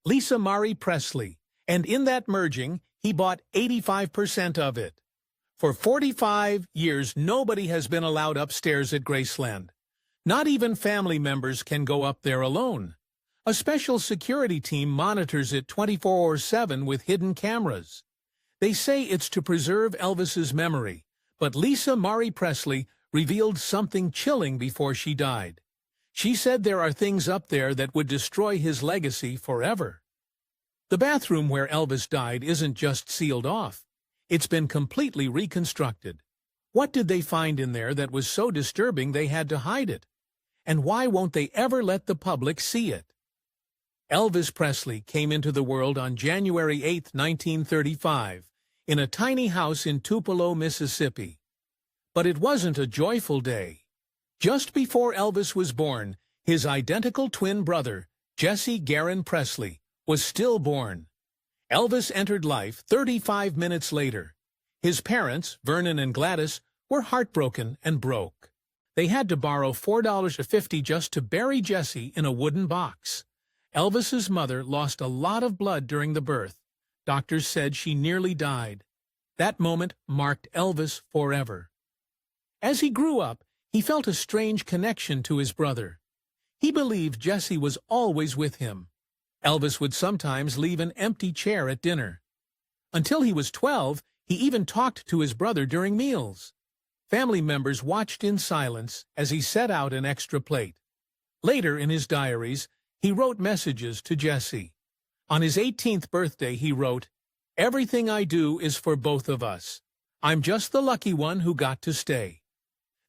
Lisa Marie Presley, and in that merging, he bought 85% of it. For 45 years, nobody has been allowed upstairs at Graceland. Not even family members can go up there alone. A special security team monitors it 24/7 with hidden cameras. They say it's to preserve Elvis's memory, but Lisa Marie Presley revealed something chilling before she died. She said there are things up there that would destroy his legacy forever. The bathroom where Elvis died isn't just sealed off. It's been completely reconstructed. What did they find in there that was so disturbing they had to hide it? And why won't they ever let the public see it? Elvis Presley came into the world on January 8, 1935, in a tiny house in Tupelo, Mississippi. But it wasn't a joyful day. Just before Elvis was born, his identical twin brother, Jesse Garon Presley, was stillborn. Elvis entered life 35 minutes later. His parents, Vernon and Gladys, were heartbroken and broke. They had to borrow $4.50 just to bury Jesse in a wooden box. Elvis's mother lost a lot of blood during the birth. Doctors said she nearly died. That moment marked Elvis forever. As he grew up, he felt a strange connection to his brother. He believed Jesse was always with him. Elvis would sometimes leave an empty chair at dinner. Until he was 12, he even talked to his brother during meals. Family members watched in silence as he set out an extra plate. Later in his diaries, he wrote messages to Jesse. On his 18th birthday, he wrote, "Everything I do is for both of us. I'm just the lucky one who got to stay."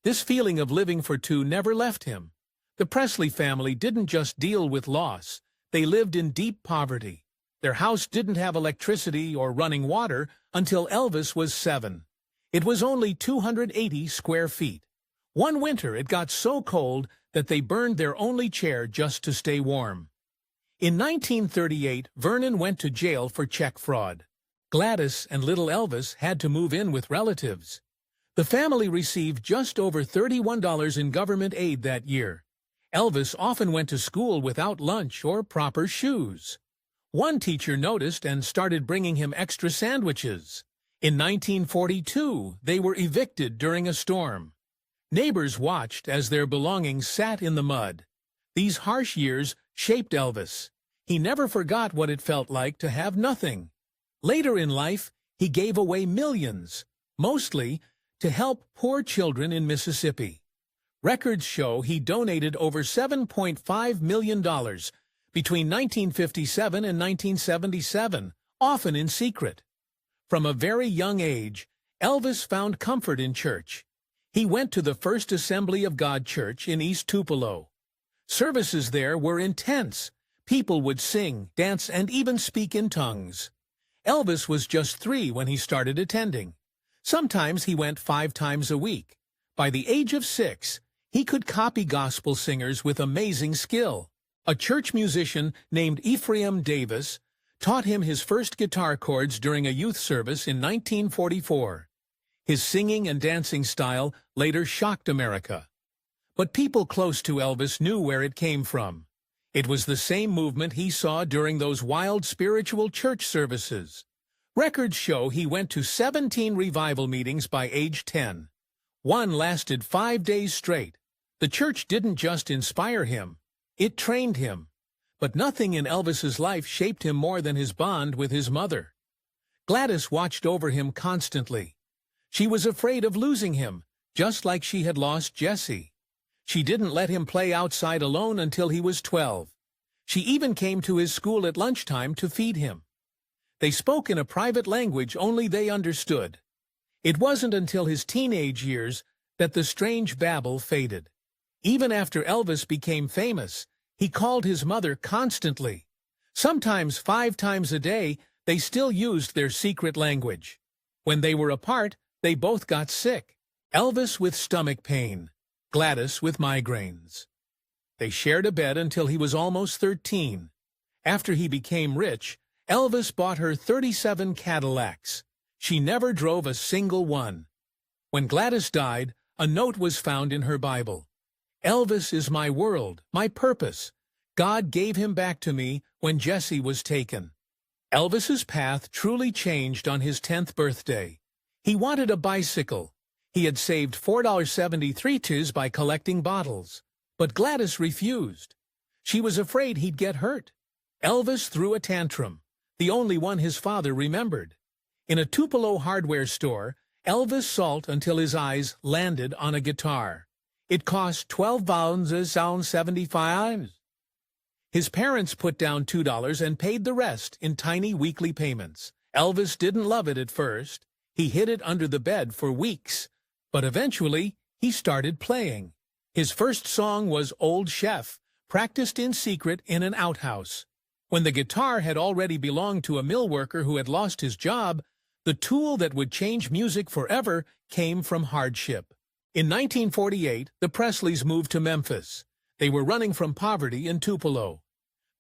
This feeling of living for two never left him. The Presley family didn't just deal with loss. They lived in deep poverty. Their house didn't have electricity or running water until Elvis was 7. It was only 280 square feet. One winter it got so cold that they burned their only chair just to stay warm. In 1938, Vernon went to jail for check fraud. Gladys and little Elvis had to move in with relatives. The family received just over $31 in government aid that year. Elvis often went to school without lunch or proper shoes. One teacher noticed and started bringing him extra sandwiches. In 1942, they were evicted during a storm. Neighbors watched as their belongings sat in the mud. These harsh years shaped Elvis. He never forgot what it felt like to have nothing. Later in life, he gave away millions, mostly to help poor children in Mississippi. Records show he donated over $7.5 million between 1957 and 1977, often in secret. From a very young age, Elvis found comfort in church. He went to the First Assembly of God Church in East Tupelo. Services there were intense. People would sing, dance, and even speak in tongues. Elvis was just 3 when he started attending. Sometimes he went 5 times a week. By the age of 6, he could copy gospel singers with amazing skill. A church musician named Ephraim Davis taught him his first guitar chords during a youth service in 1944. His singing and dancing style later shocked America. But people close to Elvis knew where it came from. It was the same movement he saw during those wild spiritual church services. Records show he went to 17 revival meetings by age 10. One lasted 5 days straight. The church didn't just inspire him, it trained him. But nothing in Elvis's life shaped him more than his bond with his mother. Gladys watched over him constantly. She was afraid of losing him, just like she had lost Jesse. She didn't let him play outside alone until he was 12. She even came to his school at lunchtime to feed him. They spoke in a private language only they understood. It wasn't until his teenage years that the strange babble faded. Even after Elvis became famous, he called his mother constantly. Sometimes 5 times a day, they still used their secret language. When they were apart, they both got sick. Elvis with stomach pain, Gladys with migraines. They shared a bed until he was almost 13. After he became rich, Elvis bought her 37 Cadillacs. She never drove a single one. When Gladys died, a note was found in her Bible. "Elvis is my world, my purpose. God gave him back to me when Jesse was taken. Elvis's path truly changed on his 10th birthday. He wanted a bicycle. He had saved $4.73 by collecting bottles. But Gladys refused. She was afraid he'd get hurt. Elvis threw a tantrum, the only one his father remembered. In a Tupelo hardware store, Elvis sulked until his eyes landed on a guitar. It cost 12 pounds, sound 75. His parents put down $2 and paid the rest in tiny weekly payments. Elvis didn't love it at first. He hid it under the bed for weeks. But eventually, he started playing. His first song was Old Chef, practiced in secret in an outhouse. When the guitar had already belonged to a mill worker who had lost his job, the tool that would change music forever came from hardship. In 1948, the Presleys moved to Memphis. They were running from poverty in Tupelo.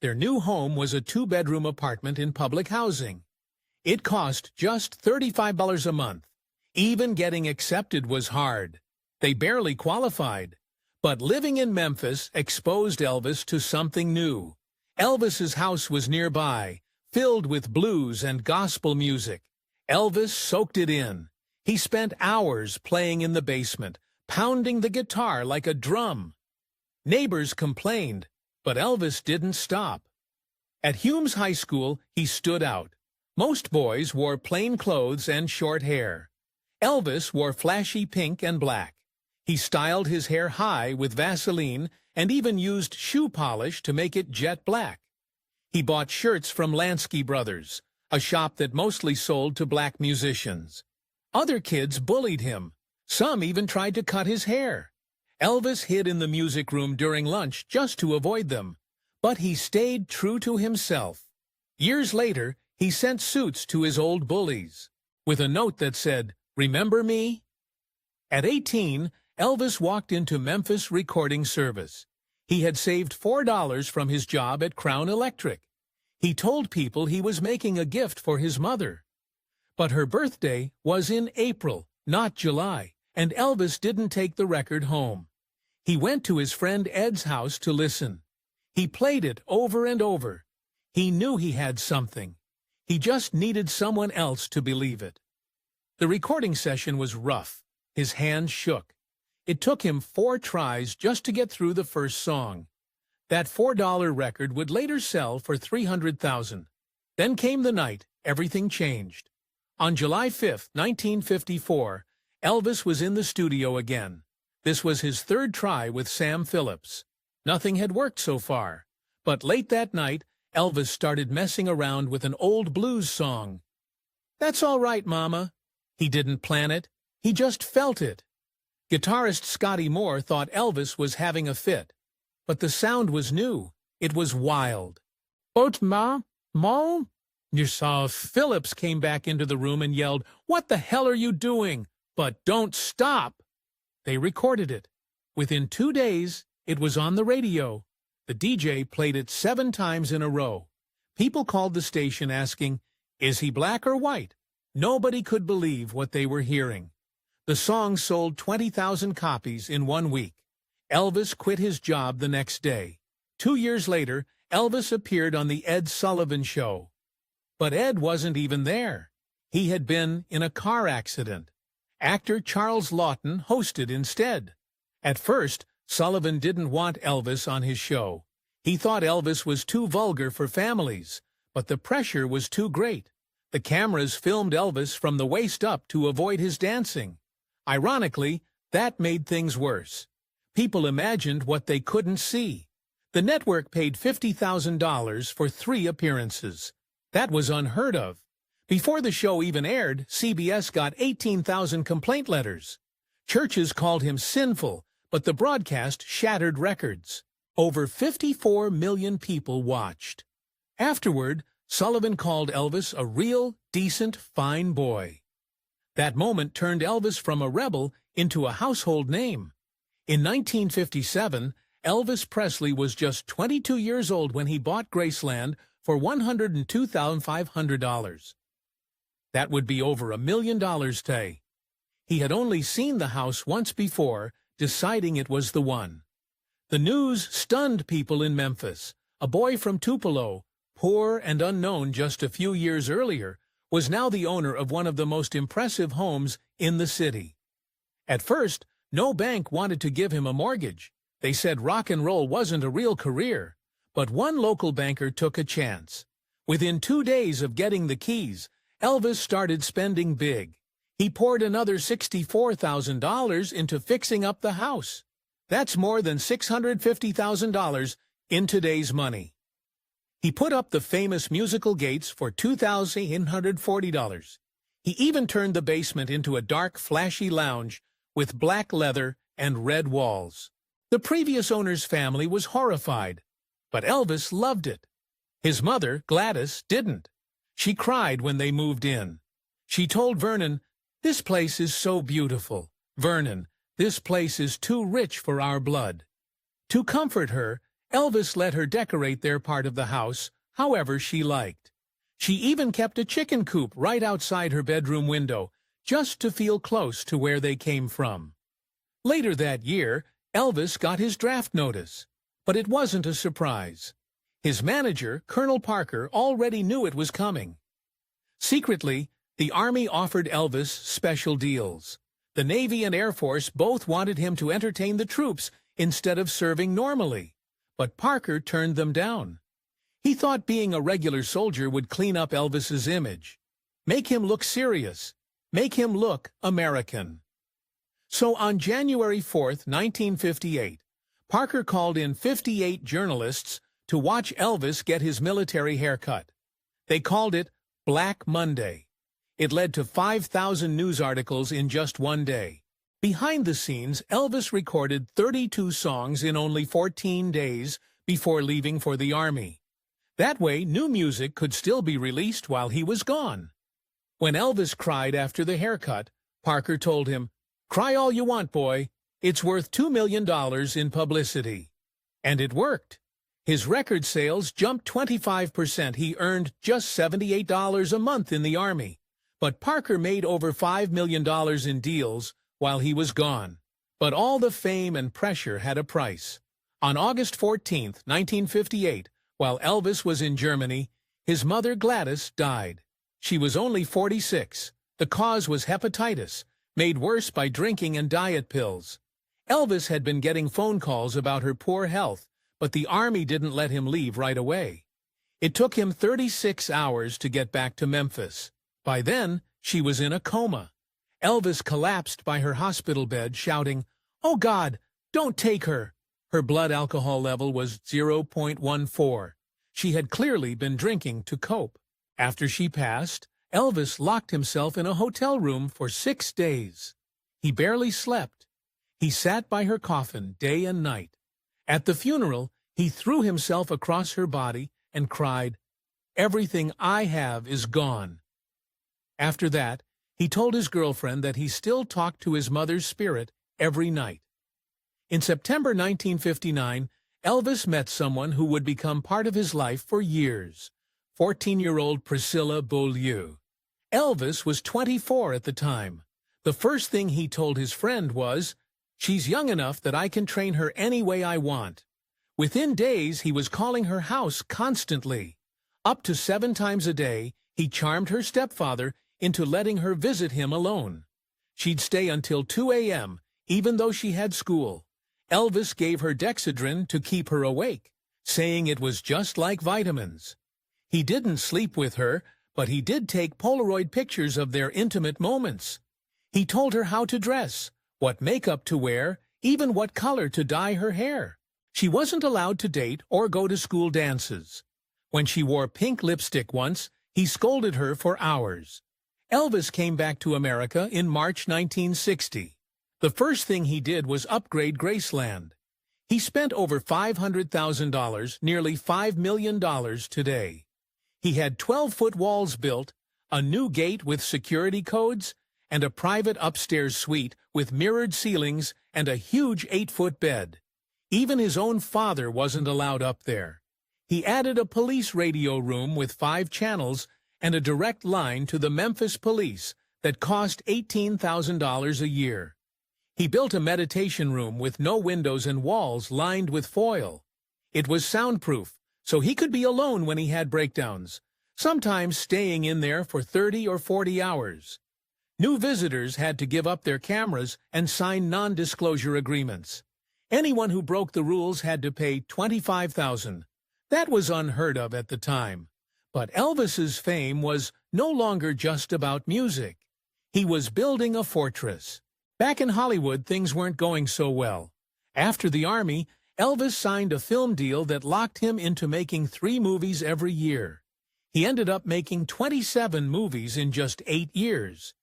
Their new home was a 2-bedroom apartment in public housing. It cost just $35 a month. Even getting accepted was hard. They barely qualified. But living in Memphis exposed Elvis to something new. Elvis's house was nearby, filled with blues and gospel music. Elvis soaked it in. He spent hours playing in the basement, pounding the guitar like a drum. Neighbors complained, but Elvis didn't stop. At Humes High School, he stood out. Most boys wore plain clothes and short hair. Elvis wore flashy pink and black. He styled his hair high with Vaseline and even used shoe polish to make it jet black. He bought shirts from Lansky Brothers, a shop that mostly sold to black musicians. Other kids bullied him. Some even tried to cut his hair. Elvis hid in the music room during lunch just to avoid them, but he stayed true to himself. Years later, he sent suits to his old bullies, with a note that said, "Remember me?" At 18, Elvis walked into Memphis recording service. He had saved $4 from his job at Crown Electric. He told people he was making a gift for his mother. But her birthday was in April, not July, and Elvis didn't take the record home. He went to his friend Ed's house to listen. He played it over and over. He knew he had something. He just needed someone else to believe it. The recording session was rough. His hands shook. It took him 4 tries just to get through the first song. That $4 record would later sell for $300,000. Then came the night everything changed. On July 5, 1954, Elvis was in the studio again. This was his 3rd try with Sam Phillips. Nothing had worked so far. But late that night, Elvis started messing around with an old blues song. "That's all right, Mama." He didn't plan it. He just felt it. Guitarist Scotty Moore thought Elvis was having a fit. But the sound was new. It was wild. "But Ma? You saw Phillips came back into the room and yelled, "What the hell are you doing? But don't stop!" They recorded it. Within 2 days, it was on the radio. The DJ played it 7 times in a row. People called the station asking, "Is he black or white?" Nobody could believe what they were hearing. The song sold 20,000 copies in 1 week. Elvis quit his job the next day. 2 years later, Elvis appeared on the Ed Sullivan Show. But Ed wasn't even there. He had been in a car accident. Actor Charles Lawton hosted instead. At first, Sullivan didn't want Elvis on his show. He thought Elvis was too vulgar for families, but the pressure was too great. The cameras filmed Elvis from the waist up to avoid his dancing. Ironically, that made things worse. People imagined what they couldn't see. The network paid $50,000 for 3 appearances. That was unheard of. Before the show even aired, CBS got 18,000 complaint letters. Churches called him sinful, but the broadcast shattered records. Over 54 million people watched. Afterward, Sullivan called Elvis a real, decent, fine boy. That moment turned Elvis from a rebel into a household name. In 1957, Elvis Presley was just 22 years old when he bought Graceland for $102,500. That would be over $1 million today. He had only seen the house once before, deciding it was the one. The news stunned people in Memphis. a boy from Tupelo, poor and unknown just a few years earlier, was now the owner of one of the most impressive homes in the city. At first, no bank wanted to give him a mortgage. They said rock and roll wasn't a real career. But one local banker took a chance. Within 2 days of getting the keys, Elvis started spending big. He poured another $64,000 into fixing up the house. That's more than $650,000 in today's money. He put up the famous musical gates for $2,840. He even turned the basement into a dark, flashy lounge with black leather and red walls. The previous owner's family was horrified, but Elvis loved it. His mother, Gladys, didn't. She cried when they moved in. She told Vernon, "This place is so beautiful. Vernon, this place is too rich for our blood." To comfort her, Elvis let her decorate their part of the house however she liked. She even kept a chicken coop right outside her bedroom window, just to feel close to where they came from. Later that year, Elvis got his draft notice, but it wasn't a surprise. His manager, Colonel Parker, already knew it was coming. Secretly, the Army offered Elvis special deals. The Navy and Air Force both wanted him to entertain the troops instead of serving normally, but Parker turned them down. He thought being a regular soldier would clean up Elvis's image, make him look serious, make him look American. So on January 4th, 1958, Parker called in 58 journalists to watch Elvis get his military haircut. They called it Black Monday. It led to 5,000 news articles in just one day. Behind the scenes, Elvis recorded 32 songs in only 14 days before leaving for the Army. That way, new music could still be released while he was gone. When Elvis cried after the haircut, Parker told him, "Cry all you want, boy. It's worth $2 million in publicity." And it worked. His record sales jumped 25%. He earned just $78 a month in the Army. But Parker made over $5 million in deals while he was gone. But all the fame and pressure had a price. On August 14, 1958, while Elvis was in Germany, his mother Gladys died. She was only 46. The cause was hepatitis, made worse by drinking and diet pills. Elvis had been getting phone calls about her poor health, but the Army didn't let him leave right away. It took him 36 hours to get back to Memphis. By then, she was in a coma. Elvis collapsed by her hospital bed, shouting, "Oh God, don't take her!" Her blood alcohol level was 0.14. She had clearly been drinking to cope. After she passed, Elvis locked himself in a hotel room for 6 days. He barely slept. He sat by her coffin day and night. At the funeral, he threw himself across her body and cried, "Everything I have is gone." After that, he told his girlfriend that he still talked to his mother's spirit every night. In September 1959, Elvis met someone who would become part of his life for years, 14-year-old Priscilla Beaulieu. Elvis was 24 at the time. The first thing he told his friend was, "She's young enough that I can train her any way I want." Within days, he was calling her house constantly. Up to 7 times a day, he charmed her stepfather into letting her visit him alone. She'd stay until 2 a.m., even though she had school. Elvis gave her Dexedrine to keep her awake, saying it was just like vitamins. He didn't sleep with her, but he did take Polaroid pictures of their intimate moments. He told her how to dress, what makeup to wear, even what color to dye her hair. She wasn't allowed to date or go to school dances. When she wore pink lipstick once, he scolded her for hours. Elvis came back to America in March 1960. The first thing he did was upgrade Graceland. He spent over $500,000, nearly $5 million today. He had 12-foot walls built, a new gate with security codes, and a private upstairs suite with mirrored ceilings and a huge 8-foot bed. Even his own father wasn't allowed up there. He added a police radio room with 5 channels and a direct line to the Memphis police that cost $18,000 a year. He built a meditation room with no windows and walls lined with foil. It was soundproof, so he could be alone when he had breakdowns, sometimes staying in there for 30 or 40 hours. New visitors had to give up their cameras and sign non-disclosure agreements. Anyone who broke the rules had to pay $25,000. That was unheard of at the time. But Elvis's fame was no longer just about music. He was building a fortress. Back in Hollywood, things weren't going so well. After the Army, Elvis signed a film deal that locked him into making 3 movies every year. He ended up making 27 movies in just 8 years.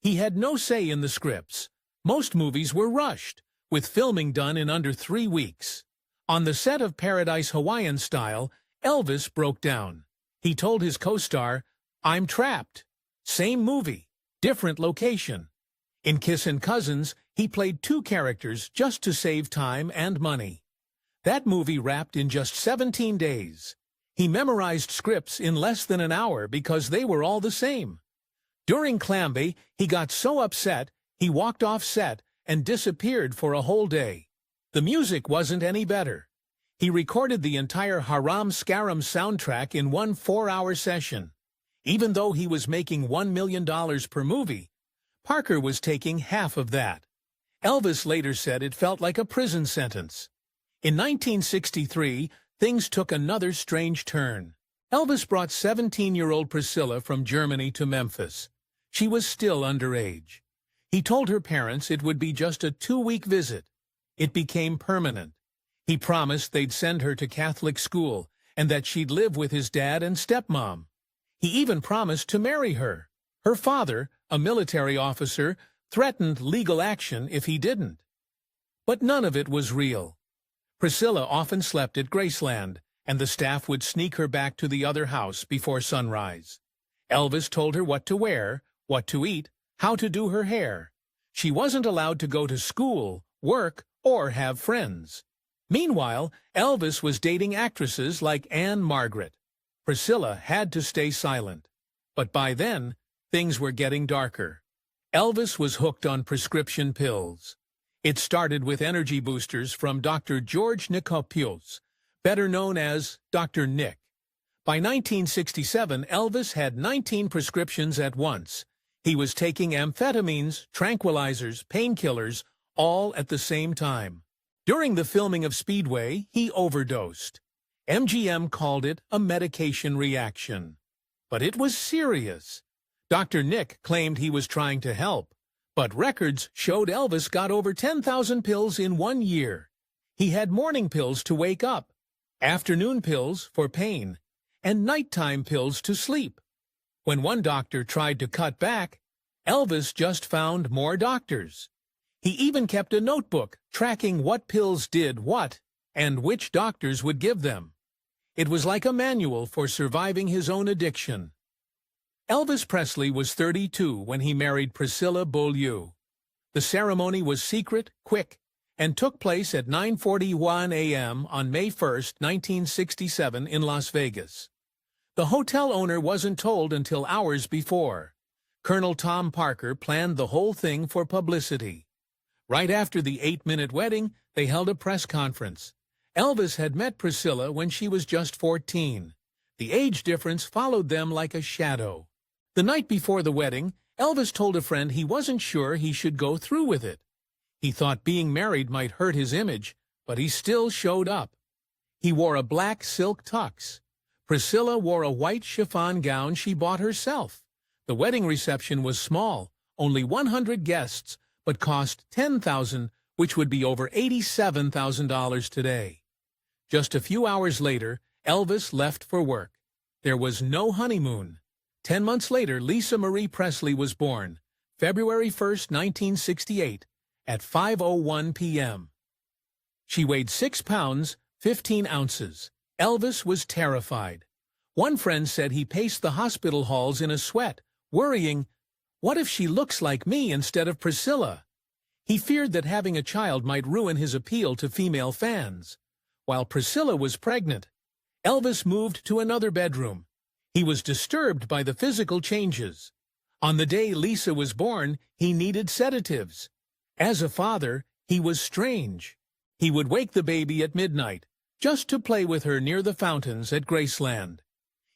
He had no say in the scripts. Most movies were rushed, with filming done in under 3 weeks. On the set of Paradise Hawaiian Style, Elvis broke down. He told his co-star, "I'm trapped." Same movie, different location. In Kissin' Cousins, he played 2 characters just to save time and money. That movie wrapped in just 17 days. He memorized scripts in less than an hour because they were all the same. During Clamby, he got so upset, he walked off set and disappeared for a whole day. The music wasn't any better. He recorded the entire Haram Scarum soundtrack in one 4-hour session. Even though he was making $1 million per movie, Parker was taking half of that. Elvis later said it felt like a prison sentence. In 1963, things took another strange turn. Elvis brought 17-year-old Priscilla from Germany to Memphis. She was still underage. He told her parents it would be just a 2-week visit. It became permanent. He promised they'd send her to Catholic school and that she'd live with his dad and stepmom. He even promised to marry her. Her father, a military officer, threatened legal action if he didn't. But none of it was real. Priscilla often slept at Graceland, and the staff would sneak her back to the other house before sunrise. Elvis told her what to wear, what to eat, how to do her hair. She wasn't allowed to go to school, work, or have friends. Meanwhile, Elvis was dating actresses like Anne Margaret. Priscilla had to stay silent. But by then, things were getting darker. Elvis was hooked on prescription pills. It started with energy boosters from Dr. George Nicopios, better known as Dr. Nick. By 1967, Elvis had 19 prescriptions at once. He was taking amphetamines, tranquilizers, painkillers, all at the same time. During the filming of Speedway, he overdosed. MGM called it a medication reaction. But it was serious. Dr. Nick claimed he was trying to help, but records showed Elvis got over 10,000 pills in 1 year. He had morning pills to wake up, afternoon pills for pain, and nighttime pills to sleep. When one doctor tried to cut back, Elvis just found more doctors. He even kept a notebook tracking what pills did what and which doctors would give them. It was like a manual for surviving his own addiction. Elvis Presley was 32 when he married Priscilla Beaulieu. The ceremony was secret, quick, and took place at 9:41 a.m. on May 1, 1967 in Las Vegas. The hotel owner wasn't told until hours before. Colonel Tom Parker planned the whole thing for publicity. Right after the 8-minute wedding, they held a press conference. Elvis had met Priscilla when she was just 14. The age difference followed them like a shadow. The night before the wedding, Elvis told a friend he wasn't sure he should go through with it. He thought being married might hurt his image, but he still showed up. He wore a black silk tux. Priscilla wore a white chiffon gown she bought herself. The wedding reception was small, only 100 guests, but cost $10,000, which would be over $87,000 today. Just a few hours later, Elvis left for work. There was no honeymoon. 10 months later, Lisa Marie Presley was born, February 1, 1968, at 5:01 p.m. She weighed 6 pounds, 15 ounces. Elvis was terrified. One friend said he paced the hospital halls in a sweat, worrying, what if she looks like me instead of Priscilla? He feared that having a child might ruin his appeal to female fans. While Priscilla was pregnant, Elvis moved to another bedroom. He was disturbed by the physical changes. On the day Lisa was born, he needed sedatives. As a father, he was strange. He would wake the baby at midnight, just to play with her near the fountains at Graceland.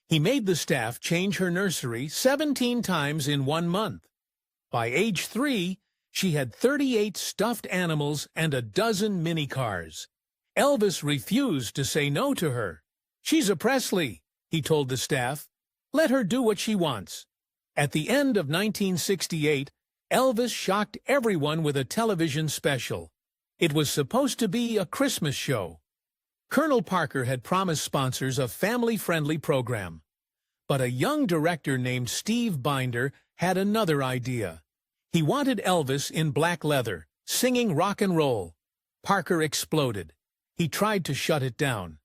He made the staff change her nursery 17 times in 1 month. By age 3, she had 38 stuffed animals and a dozen mini cars. Elvis refused to say no to her. "She's a Presley," he told the staff. "Let her do what she wants." At the end of 1968, Elvis shocked everyone with a television special. It was supposed to be a Christmas show. Colonel Parker had promised sponsors a family-friendly program. But a young director named Steve Binder had another idea. He wanted Elvis in black leather, singing rock and roll. Parker exploded. He tried to shut it down.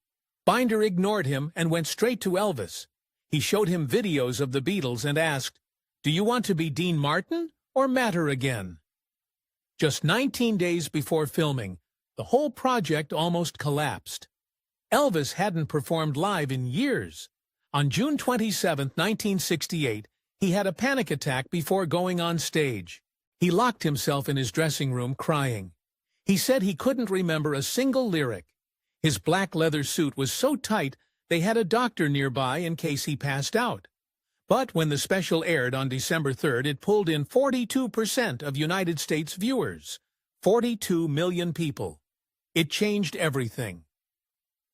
Binder ignored him and went straight to Elvis. He showed him videos of the Beatles and asked, "Do you want to be Dean Martin or Matter again?" Just 19 days before filming, the whole project almost collapsed. Elvis hadn't performed live in years. On June 27, 1968, he had a panic attack before going on stage. He locked himself in his dressing room crying. He said he couldn't remember a single lyric. His black leather suit was so tight they had a doctor nearby in case he passed out. But when the special aired on December 3rd, it pulled in 42% of United States viewers. 42 million people. It changed everything.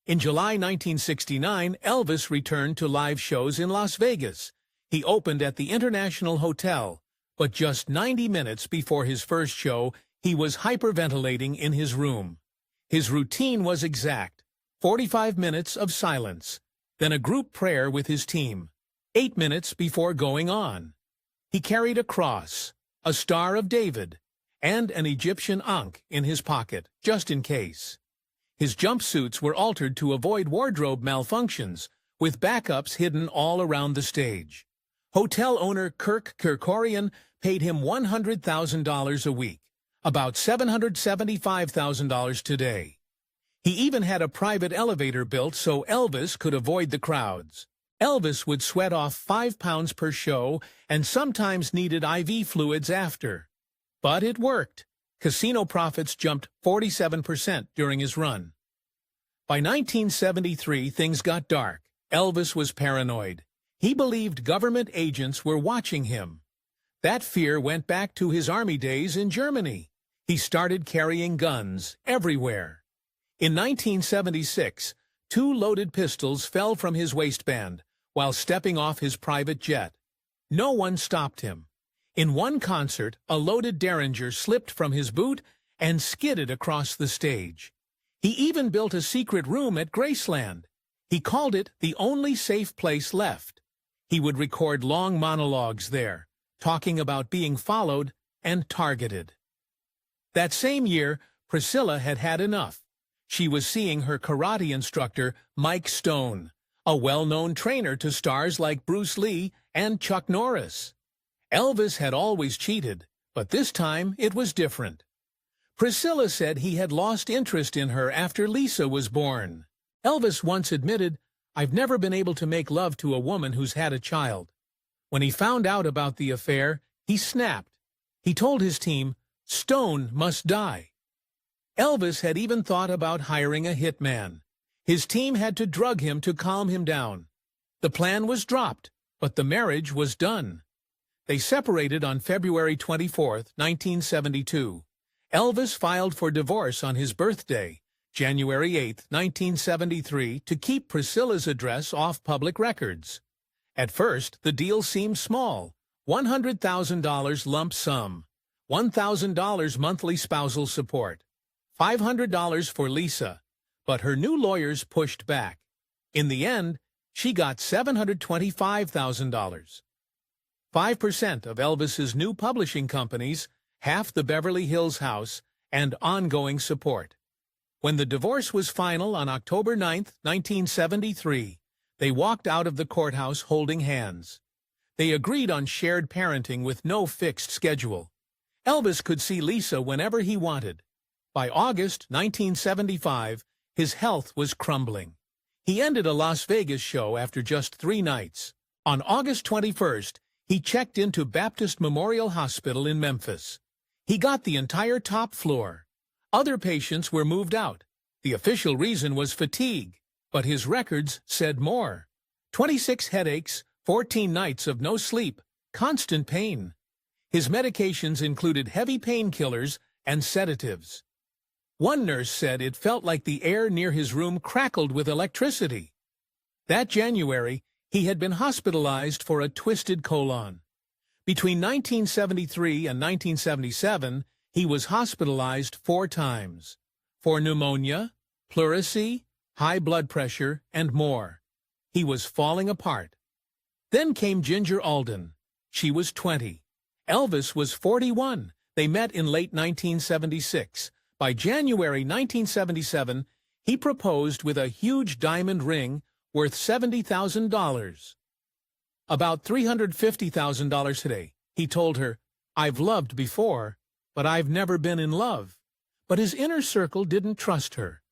In July 1969, Elvis returned to live shows in Las Vegas. He opened at the International Hotel, but just 90 minutes before his first show, he was hyperventilating in his room. His routine was exact: 45 minutes of silence, then a group prayer with his team, 8 minutes before going on. He carried a cross, a Star of David, and an Egyptian ankh in his pocket, just in case. His jumpsuits were altered to avoid wardrobe malfunctions, with backups hidden all around the stage. Hotel owner Kirk Kerkorian paid him $100,000 a week, about $775,000 today. He even had a private elevator built so Elvis could avoid the crowds. Elvis would sweat off 5 pounds per show and sometimes needed IV fluids after. But it worked. Casino profits jumped 47% during his run. By 1973, things got dark. Elvis was paranoid. He believed government agents were watching him. That fear went back to his army days in Germany. He started carrying guns everywhere. In 1976, 2 loaded pistols fell from his waistband while stepping off his private jet. No one stopped him. In one concert, a loaded Derringer slipped from his boot and skidded across the stage. He even built a secret room at Graceland. He called it the only safe place left. He would record long monologues there, talking about being followed and targeted. That same year, Priscilla had had enough. She was seeing her karate instructor, Mike Stone, a well-known trainer to stars like Bruce Lee and Chuck Norris. Elvis had always cheated, but this time it was different. Priscilla said he had lost interest in her after Lisa was born. Elvis once admitted, "I've never been able to make love to a woman who's had a child." When he found out about the affair, he snapped. He told his team, "Stone must die." Elvis had even thought about hiring a hitman. His team had to drug him to calm him down. The plan was dropped, but the marriage was done. They separated on February 24, 1972. Elvis filed for divorce on his birthday, January 8, 1973, to keep Priscilla's address off public records. At first, the deal seemed small: $100,000 lump sum, $1,000 monthly spousal support, $500 for Lisa, but her new lawyers pushed back. In the end, she got $725,000. 5% of Elvis's new publishing companies, half the Beverly Hills house, and ongoing support. When the divorce was final on October 9, 1973, they walked out of the courthouse holding hands. They agreed on shared parenting with no fixed schedule. Elvis could see Lisa whenever he wanted. By August 1975, his health was crumbling. He ended a Las Vegas show after just 3 nights. On August 21st, he checked into Baptist Memorial Hospital in Memphis. He got the entire top floor. Other patients were moved out. The official reason was fatigue, but his records said more. 26 headaches, 14 nights of no sleep, constant pain. His medications included heavy painkillers and sedatives. One nurse said it felt like the air near his room crackled with electricity. That January, he had been hospitalized for a twisted colon. Between 1973 and 1977, he was hospitalized 4 times. For pneumonia, pleurisy, high blood pressure, and more. He was falling apart. Then came Ginger Alden. She was 20. Elvis was 41. They met in late 1976. By January 1977, he proposed with a huge diamond ring worth $70,000. About $350,000 today. He told her, "I've loved before, but I've never been in love." But his inner circle didn't trust her.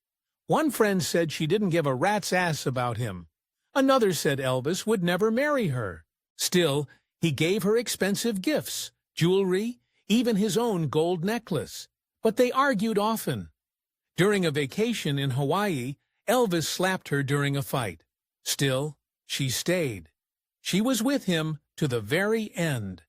One friend said she didn't give a rat's ass about him. Another said Elvis would never marry her. Still, he gave her expensive gifts, jewelry, even his own gold necklace. But they argued often. During a vacation in Hawaii, Elvis slapped her during a fight. Still, she stayed. She was with him to the very end.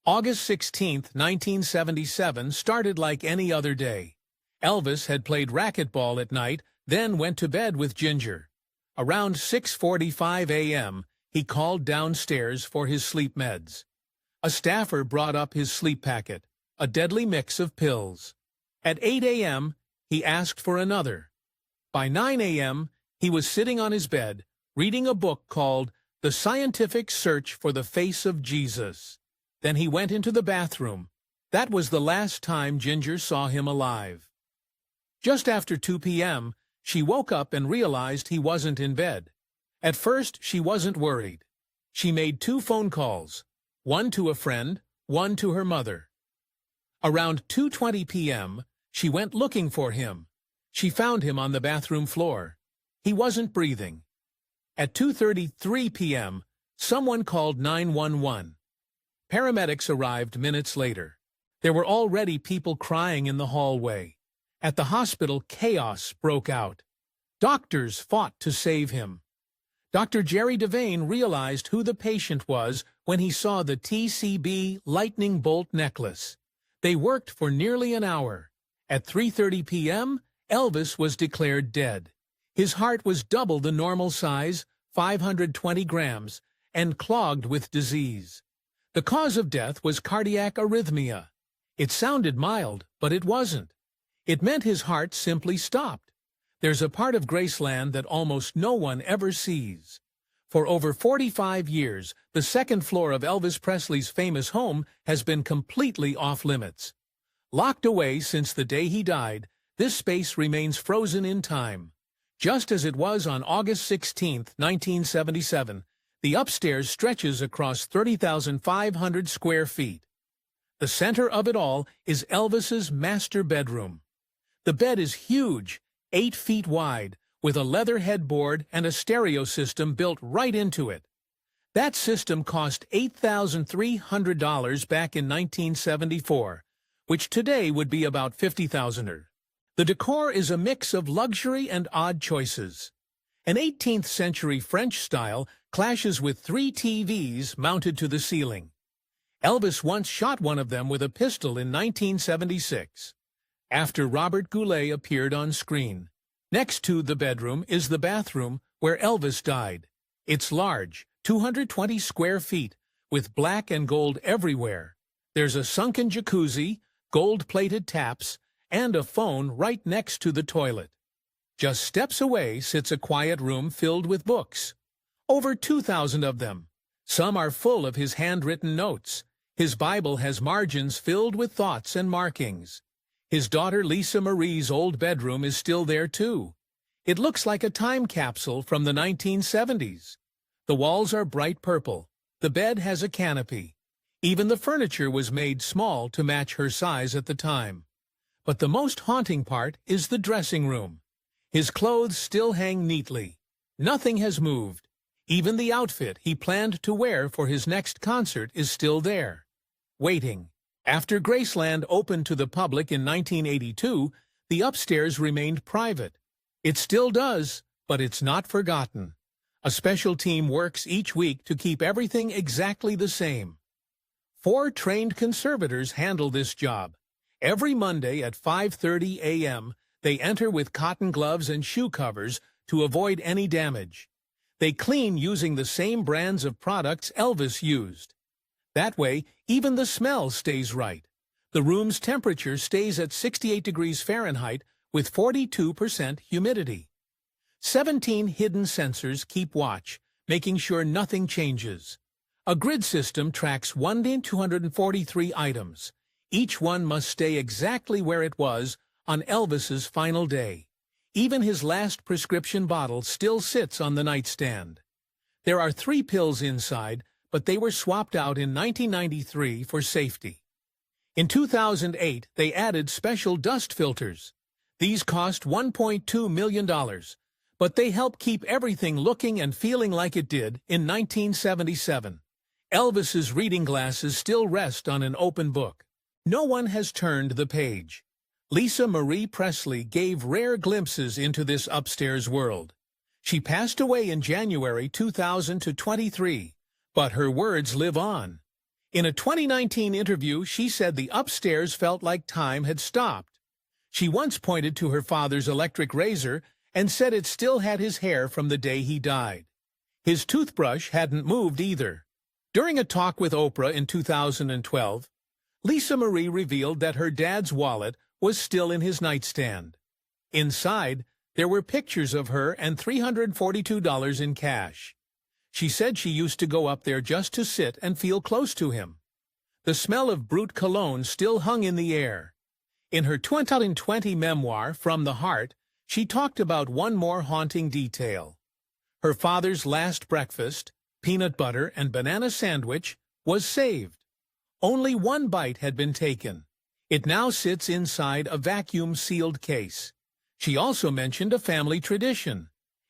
August 16, 1977 started like any other day. Elvis had played racquetball at night, then went to bed with Ginger. Around 6:45 a.m., he called downstairs for his sleep meds. A staffer brought up his sleep packet, a deadly mix of pills. At 8 a.m., he asked for another. By 9 a.m., he was sitting on his bed, reading a book called The Scientific Search for the Face of Jesus. Then he went into the bathroom. That was the last time Ginger saw him alive. Just after 2 p.m., she woke up and realized he wasn't in bed. At first, she wasn't worried. She made 2 phone calls, one to a friend, one to her mother. Around 2:20 p.m., she went looking for him. She found him on the bathroom floor. He wasn't breathing. At 2:33 p.m., someone called 911. Paramedics arrived minutes later. There were already people crying in the hallway. At the hospital, chaos broke out. Doctors fought to save him. Dr. Jerry Devane realized who the patient was when he saw the TCB lightning bolt necklace. They worked for nearly an hour. At 3:30 p.m., Elvis was declared dead. His heart was double the normal size, 520 grams, and clogged with disease. The cause of death was cardiac arrhythmia. It sounded mild, but it wasn't. It meant his heart simply stopped. There's a part of Graceland that almost no one ever sees. For over 45 years, the second floor of Elvis Presley's famous home has been completely off-limits. Locked away since the day he died, this space remains frozen in time. Just as it was on August 16, 1977, the upstairs stretches across 30,500 square feet. The center of it all is Elvis's master bedroom. The bed is huge, 8 feet wide, with a leather headboard and a stereo system built right into it. That system cost $8,300 back in 1974, which today would be about $50,000. The decor is a mix of luxury and odd choices. An 18th-century French style clashes with 3 TVs mounted to the ceiling. Elvis once shot one of them with a pistol in 1976, after Robert Goulet appeared on screen. Next to the bedroom is the bathroom where Elvis died. It's large, 220 square feet, with black and gold everywhere. There's a sunken jacuzzi, gold-plated taps, and a phone right next to the toilet. Just steps away sits a quiet room filled with books. Over 2,000 of them. Some are full of his handwritten notes. His Bible has margins filled with thoughts and markings. His daughter Lisa Marie's old bedroom is still there too. It looks like a time capsule from the 1970s. The walls are bright purple. The bed has a canopy. Even the furniture was made small to match her size at the time. But the most haunting part is the dressing room. His clothes still hang neatly. Nothing has moved. Even the outfit he planned to wear for his next concert is still there, waiting. After Graceland opened to the public in 1982, the upstairs remained private. It still does, but it's not forgotten. A special team works each week to keep everything exactly the same. 4 trained conservators handle this job. Every Monday at 5:30 a.m., they enter with cotton gloves and shoe covers to avoid any damage. They clean using the same brands of products Elvis used. That way, even the smell stays right. The room's temperature stays at 68 degrees Fahrenheit with 42% humidity. 17 hidden sensors keep watch, making sure nothing changes. A grid system tracks 1,243 items. Each one must stay exactly where it was on Elvis's final day. Even his last prescription bottle still sits on the nightstand. There are 3 pills inside, but they were swapped out in 1993 for safety. In 2008, they added special dust filters. These cost $1.2 million, but they help keep everything looking and feeling like it did in 1977. Elvis's reading glasses still rest on an open book. No one has turned the page. Lisa Marie Presley gave rare glimpses into this upstairs world. She passed away in January 2023, but her words live on. In a 2019 interview, she said the upstairs felt like time had stopped. She once pointed to her father's electric razor and said it still had his hair from the day he died. His toothbrush hadn't moved either. During a talk with Oprah in 2012, Lisa Marie revealed that her dad's wallet was still in his nightstand. Inside, there were pictures of her and $342 in cash. She said she used to go up there just to sit and feel close to him. The smell of Brut cologne still hung in the air. In her 2020 memoir, From the Heart, she talked about one more haunting detail. Her father's last breakfast, peanut butter and banana sandwich, was saved. Only 1 bite had been taken. It now sits inside a vacuum-sealed case. She also mentioned a family tradition.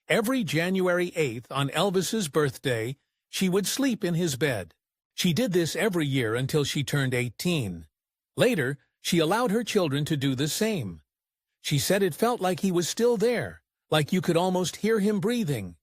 Every January 8th on Elvis's birthday, she would sleep in his bed. She did this every year until she turned 18. Later, she allowed her children to do the same. She said it felt like he was still there, like you could almost hear him breathing.